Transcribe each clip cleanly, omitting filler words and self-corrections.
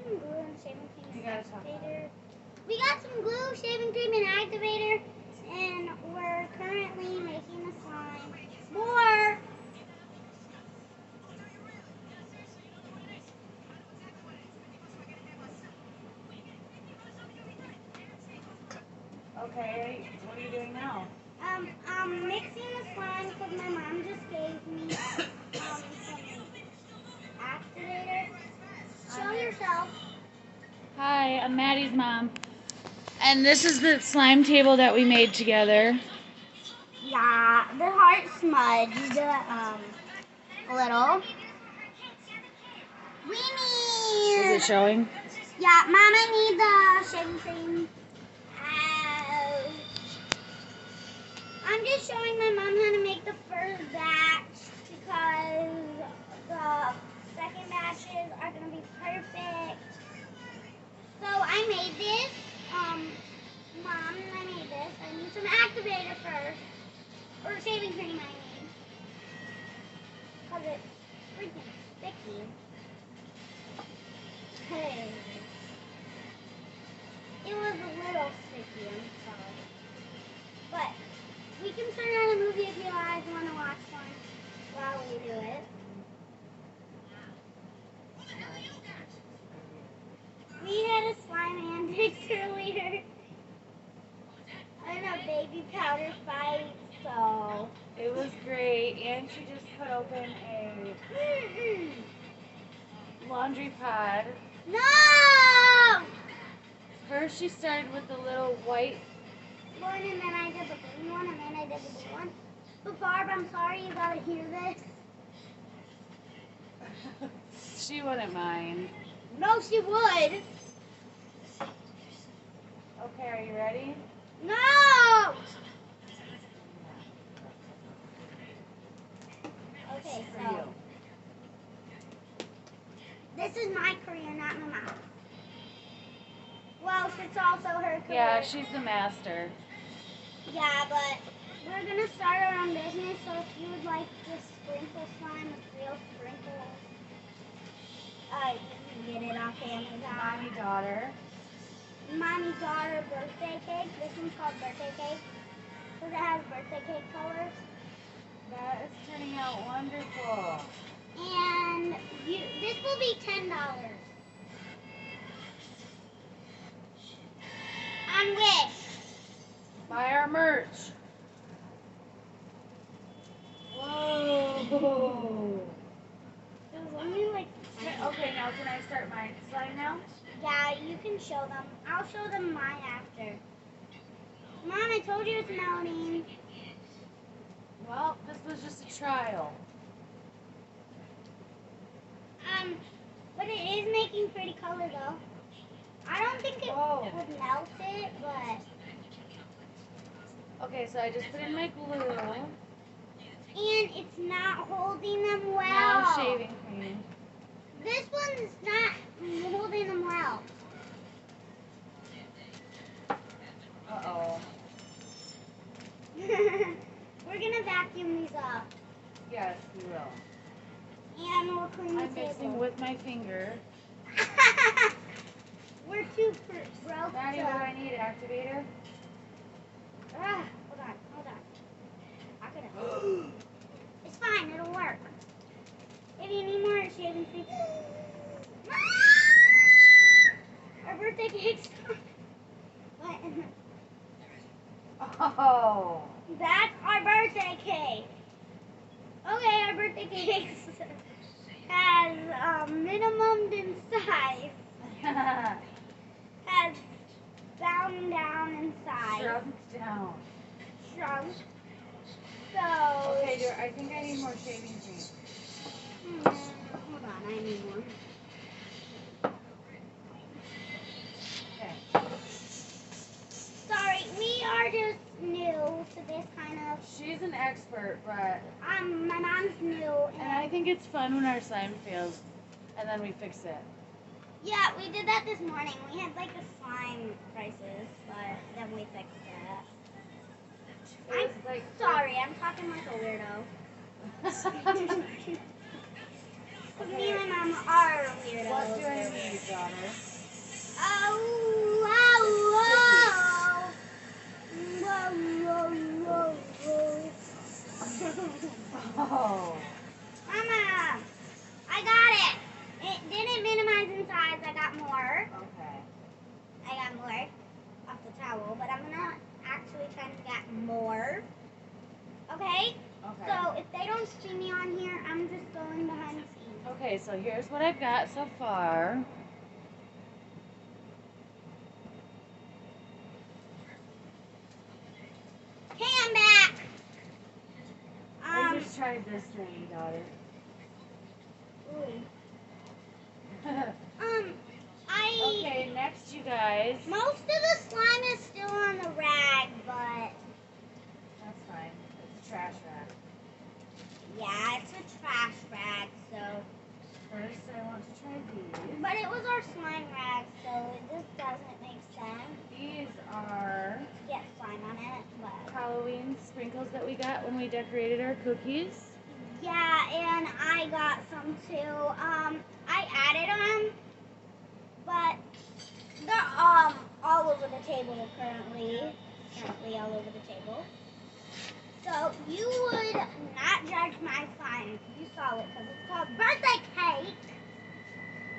some glue and shaving cream You and gotta talk about activator. it. We got some glue, shaving cream, and activator, and we're currently making the slime. More! Okay, what are you doing now? I'm mixing the slime because my mom just gave me some activator. Show yourself. Hi, I'm Maddie's mom. And this is the slime table that we made together. Yeah, the heart smudged a little. We need. Is it showing? Yeah, Mom, I need the shaving cream. I'm just showing my mom how to make the first batch because the second batches are gonna be perfect. So I made this. Mom, I made this. I need some activator first. Or shaving cream, I mean. Because it's freaking sticky. Hey. It was a little sticky, I'm sorry. But we can turn on a movie if you guys want to watch one while we do it. We had a slime antics earlier. And a baby powder fight, so. It was great, and she just put open a laundry pod. No! First she started with the little white. One, and then I did the green one, and then I did the blue one. But Barb, I'm sorry you gotta hear this. She wouldn't mind. No, she would. Okay, are you ready? No! Okay, For so. you. This is my career, not my mom's. Well, it's also her career. Yeah, she's the master. Yeah, but we're gonna start our own business, so if you would like to sprinkle slime with real sprinkles, you can get it off Amazon. Mommy, daughter. Mommy daughter birthday cake. This one's called birthday cake because it has birthday cake colors. That is turning out wonderful. And this will be $10 on Wish. Buy our merch. Whoa. It was only like. Okay, now can I start my slime now? Yeah, you can show them. I'll show them mine after. Mom, I told you it's melting. Well, this was just a trial. But it is making pretty color though. I don't think it Whoa. would melt it, but. Okay, so I just put in my glue. And it's not holding them well. Now shaving cream. This one's not holding them well. Uh-oh. We're gonna vacuum these up. Yes, we will. And we'll clean the I'm mixing table. with my finger. We're too broke. Maddie, what do I need? Activator? Hold on. I couldn't. It's fine, it'll work. If you need more shaving cream. Our birthday cake's what? Oh. That's our birthday cake. Okay, our birthday cake has minimum in size. Has bound down in size. Shrunk down. Shrunk. So. Okay, I think I need more shaving cream. Hold on, I need more. Okay. Sorry, we are just new to this kind of. She's an expert, but. My mom's new. And I think it's fun when our slime fails, and then we fix it. Yeah, we did that this morning. We had like a slime crisis, but then we fixed it. I'm sorry, I'm talking like a weirdo. Because me and my mom are weirdos. What do I need, daughter? Oh, whoa, whoa. Whoa, whoa, whoa. Oh. Mama, I got it. It didn't minimize in size. I got more. Okay. I got more off the towel, but I'm gonna actually try to get more. Okay? Okay. So if they don't see me on here, I'm just going behind the scenes. Okay, so here's what I've got so far. Okay, I'm back. I just tried this thing, daughter. Ooh. Okay, next you guys. Most of the slime is still on the rag, but That's fine. It's a trash rag. yeah, it's a trash rag, so. First, I want to try these. But it was our slime rag, so it just doesn't make sense These are to get slime on it, but. Halloween sprinkles that we got when we decorated our cookies. Yeah, and I got some too. I added them, but they're all over the table currently. Currently all over the table. So you would not judge my slime if you saw it, because it's called birthday cake.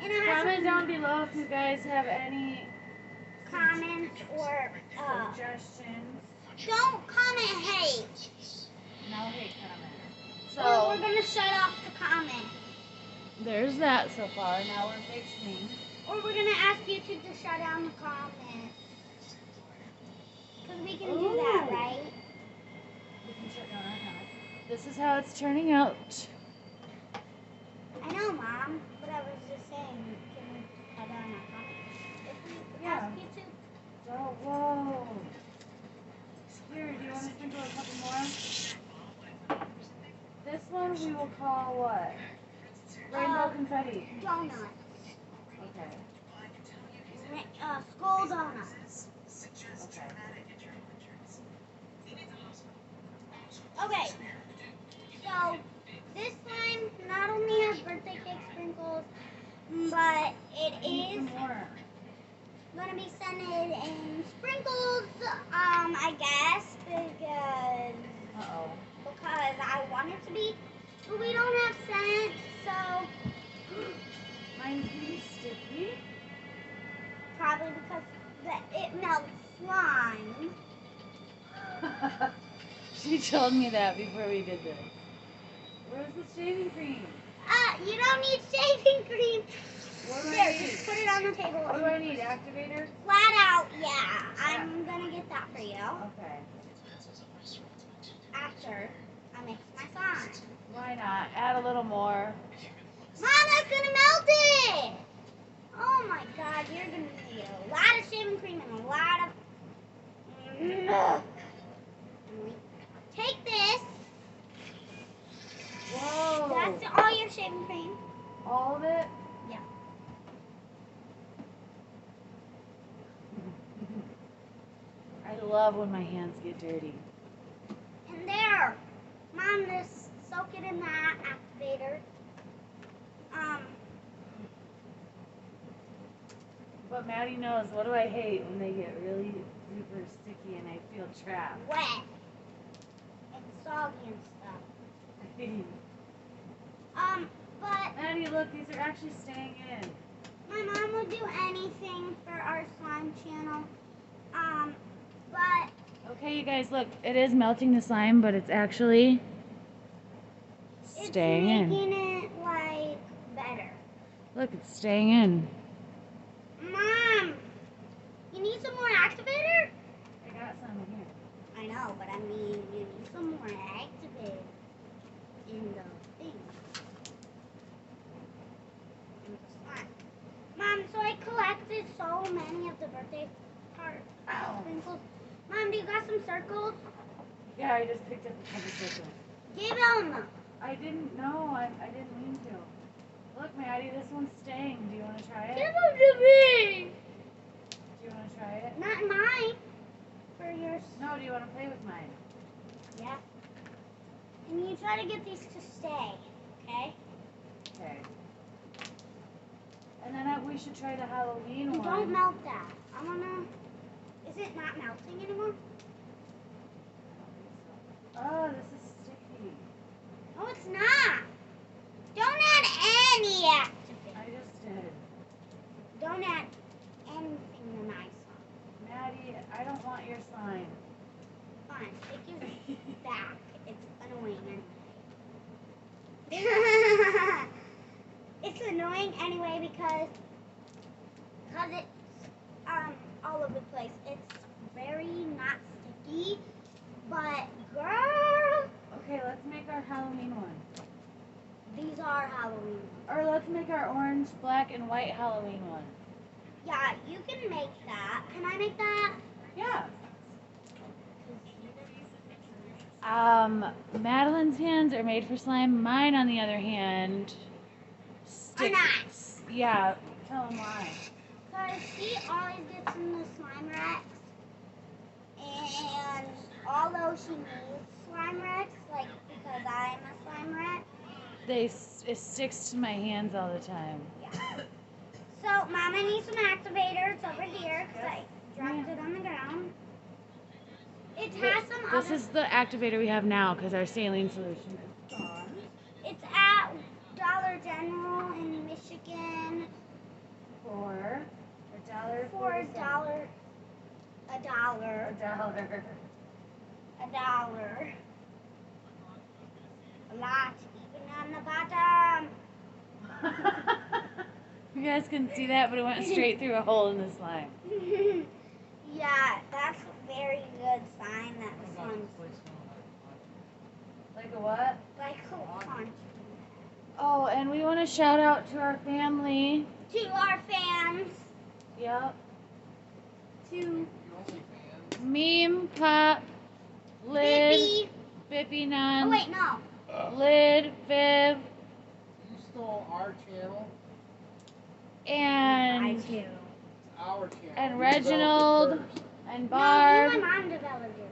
And it has Comment some down below if you guys have any comments or suggestions. don't comment hate. No hate comment. Or So we're gonna shut off the comment. there's that so far. Now we're mixing. Or we're gonna ask YouTube to shut down the comments. Because we can do that, Ooh. right? We can shut down our comments. This is how it's turning out. I know, Mom, but I was just saying, can we shut down our comments? If we Yeah. ask YouTube? So, whoa. Here, do you want to sprinkle a couple more? This one we will call what? Rainbow confetti. Donuts. Okay. Skull donuts. Okay. Okay. So, this slime not only has birthday cake sprinkles, but it I need is some more. gonna be scented in sprinkles, I guess, Uh-oh. because I want it to be, but we don't have scent, so Mine's getting sticky. probably because it melts slime. She told me that before we did this. Where's the shaving cream? You don't need shaving cream. What do I Here, need? just put it on the table. What do I need? Activator? Flat out, yeah. I'm gonna get that for you Okay. after I mix my slime. Why not? Add a little more. Mom, that's gonna melt it! Oh my god, you're gonna need a lot of shaving cream and a lot of... Take this. Whoa. That's all your shaving cream. All of it? Yeah. I love when my hands get dirty. And there. Mom, just soak it in that activator. But Maddie knows, what do I hate when they get really super sticky and I feel trapped? Wet. And soggy and stuff. But Maddie, look, these are actually staying in. my mom would do anything for our slime channel. But Okay, you guys, look, it is melting the slime, but it's actually staying it's in. making it, like, better. Look, it's staying in. Mom, you need some more activator? I got some in here. I know, but I mean, you need some more activator in the thing. In the slime. Mom, so I collected so many of the birthday sprinkles. Mom, do you got some circles? Yeah, I just picked up a couple circles. Give them. I didn't know. I didn't mean to. Look, Maddie, this one's staying. Do you want to try Give it? them to me. Do you want to try it? Not mine. For yours. No, do you want to play with mine? Yeah. And you try to get these to stay, okay? Okay. should try the Halloween one. Don't melt that. I wanna. Is it not melting anymore? Oh, this is sticky. No, it's not. Don't add any activity. I just did. Don't add anything to my slime. Maddie, I don't want your slime. Fine, take your back. It's annoying anyway. It's annoying anyway because it's all over the place. It's very not sticky, but girl, Okay, let's make our Halloween one. these are Halloween. Or let's make our orange, black, and white Halloween one. Yeah, you can make that. Can I make that? Yeah. Madeline's hands are made for slime. Mine, on the other hand, Are not. Yeah, tell them why. Because she always gets in the slime wrecks. And although she needs slime wrecks, like because I'm a slime wreck, It sticks to my hands all the time. yeah. So Mama needs some activator. It's over here because I dropped it on the ground. It has some This other. is the activator we have now because our saline solution is gone. It's at Dollar General in Michigan For $1.47. for a dollar. A dollar. A dollar. A lot, even on the bottom. You guys couldn't see that, but it went straight through a hole in the slime. Yeah, that's a very good sign that the sun's Like a what? like a punch. Oh, and we want to shout out to our family. To our fans, Yep. to Meme, Pop, Lid, Bippy. Bippy Oh Nun, wait, no. Lid, Viv, You stole our channel. and do. Our channel. And You Reginald. developed it and No, Barb, me and my mom developed it.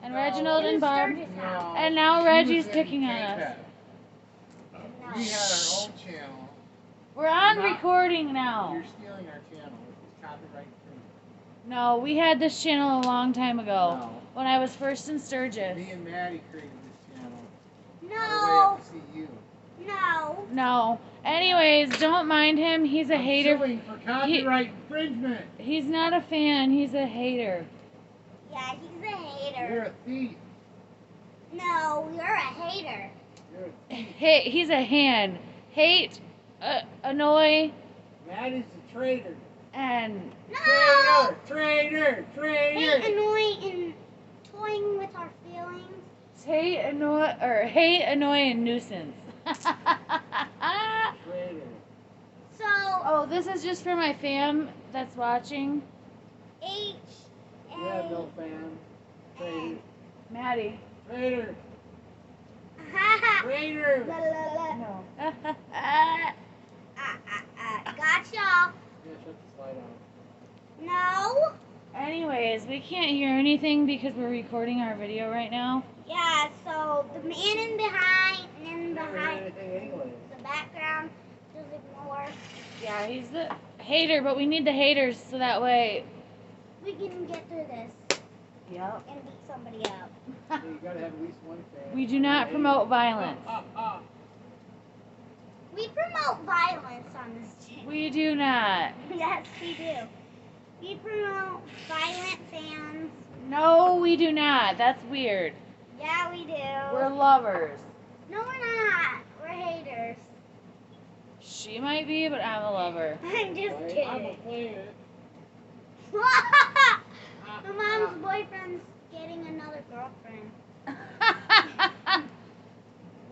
and No. Reginald It and was Barb. Sturgis first. house. And now She Reggie's was in picking on Pen us. Pad. No. We had our own channel. We're on Not- recording now. You're stealing our channel. It's copyright free. No, we had this channel a long time ago No. when I was first in Sturgis. Me and Maddie created this channel. All the way No, up to see you. no. No. Anyways, don't mind him. He's a I'm hater. suing for copyright infringement. He's not a fan. He's a hater. Yeah, he's a hater. You're a thief. No, you're a hater. You're a thief. He's a hand. Hate, annoy, Maddie's a traitor. and No. Traitor. Hate, annoy, and toying with our feelings. hate, annoy, and nuisance. Traitor. So Oh, this is just for my fam that's watching. H You have A. no fan. Traitor. Maddie. Traitor. Ha ha. Traitor. La la la. No. Gotcha. Yeah, shut the slide off. No. Anyways, we can't hear anything because we're recording our video right now. Yeah. So the man in behind, and Never heard behind anything anyway. the background, just ignore. Yeah, he's the hater, but we need the haters so that way. We can get through this Yep. and beat somebody up. So you gotta have at least one fan. We do not promote violence. We promote violence on this channel. We do not. Yes, we do. We promote violent fans. No, we do not. That's weird. Yeah, we do. We're lovers. No, we're not. We're haters. She might be, but I'm a lover. I'm just I'm kidding. a player. My mom's boyfriend's getting another girlfriend.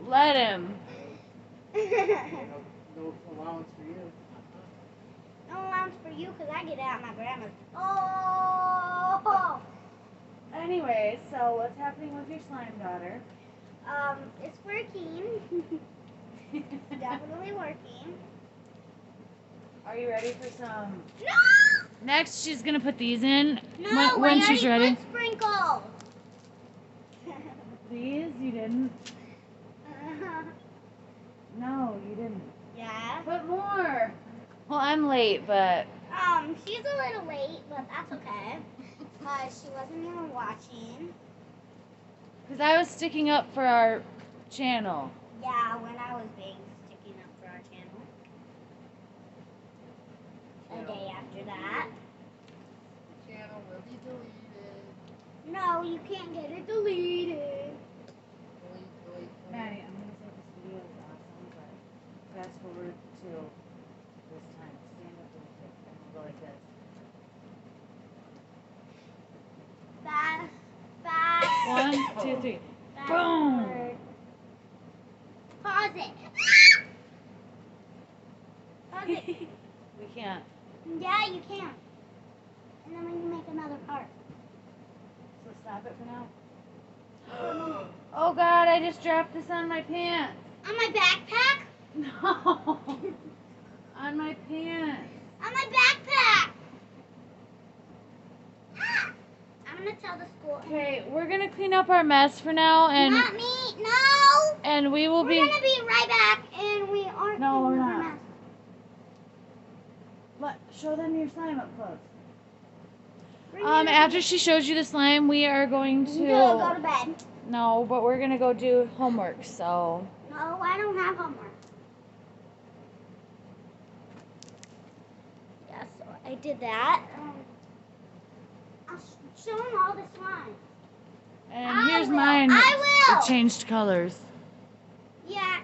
Let him. No allowance for you. No allowance for you because I get out my grandma's. Oh! Anyway, so what's happening with your slime daughter? It's working. It's definitely working. Are you ready for some? No! Next, she's gonna put these in No, when I she's already ready. put sprinkles. These you didn't. No, you didn't. Yeah. Put more. Well, I'm late, but She's a little late, but that's okay. She wasn't even watching. because I was sticking up for our channel. Yeah, when I was sticking up for our channel. A day after that. The channel will be deleted. No, you can't get it deleted. Delete. Maddie, I'm gonna say this video is awesome, but fast forward to this time. Stand up real quick and we'll go like this. Fast. 1, 2, 3. Fast Boom. forward. Pause it. Pause it. We can't. Yeah, you can. And then when you make another part. So stop it for now. Oh God, I just dropped this on my pants. On my backpack? No. On my pants. On my backpack. Ah! I'm gonna tell the school. Okay, we're gonna clean up our mess for now, and Not me. No. and we will We're be. gonna be right back, and we aren't. No, we're cleaning up our not. mess. Show them your slime up close. We're gonna After she shows you the slime, we are going go to. to bed. No, but we're gonna go do homework. So. No, I don't have homework. Yeah, so I did that. I'll show them all the slime. And here's will. mine. I will. It changed colors. Yeah.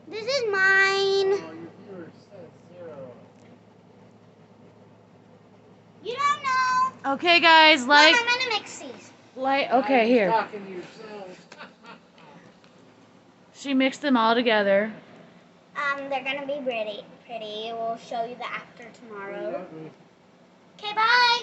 This is mine. Oh, your viewers said 0. You don't know. Okay, guys, like. Mom, I'm gonna mix these. Okay, here. Talking to yourself. She mixed them all together. They're gonna be pretty. We'll show you the after Pretty tomorrow. ugly. Okay, bye.